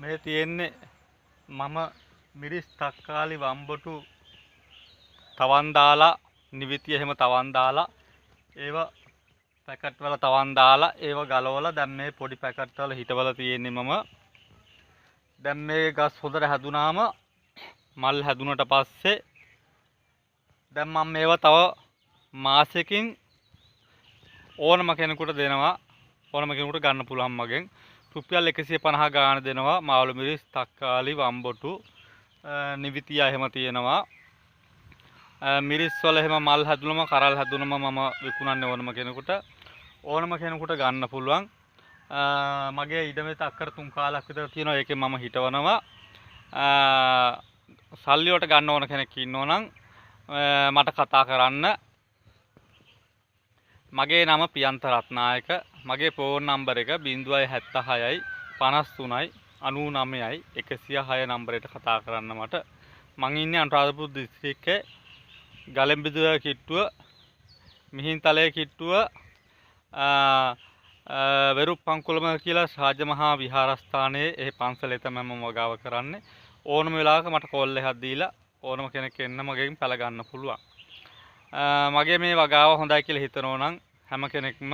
මේ තියෙන්නේ මම මිරිස් තක්කාලි වම්බොටු තවන් දාලා නිවිතිය එහෙම තවන් දාලා ඒව පැකට් වල තවන් දාලා ඒව ගලවලා දැන් මේ පොඩි පැකට් වල හිටවලා තියෙන්නේ මම. දැන් මේ ගස් හොඳට හැදුනාම මල් හැදුනට පස්සේ දැන් මම මේවා තව මාසෙකින් ඕනම කෙනෙකුට දෙනවා. ඕනම කෙනෙකුට ගන්න පුළුවන් මගෙන්. රුපියල් 150 ගාණ දෙනවා. මාළු මිරිස් තක්කාලි වම්බොටු නිවිතිය එහෙම තියෙනවා. මිරිස් වල එහෙම මල් හැදුනම කරල් හැදුනම මම විකුණන්නේ ඕනම කෙනෙකුට ගන්න පුළුවන්. මගේ ඉඩමේ අක්කර 3 කාලක් විතර තියෙනවා. ඒකෙන් මම හිටවනවා. සල්ලි වලට ගන්න ඕන කෙනෙක් ඉන්නෝ නම් මට කතා කරන්න. මගේ නම පියන්ත රත්නායක. මගේ ෆෝන් නම්බර එක 076යි 53යි 99යි 106 නම්බරයට කතා කරන්න මට. මං ඉන්නේ අනුරාධපුර දිස්ත්‍රික්කේ ගලෙම්බිදුව කිට්ටුව මිහින්තලේ කිට්ටුව වෙරුප්පංකුලම කියලා රාජමහා විහාරස්ථානයේ ඒ පන්සලේ තමයි මම වගාව කරන්නේ. ඕනම වෙලාවක මට කෝල් එකක් දීලා ඕනම කෙනෙක් එන්න මගෙන් පැල ගන්න පුළුවන්. මගේ මේ වගාව හොඳයි කියලා හිතනවා නම් හැම කෙනෙක්ම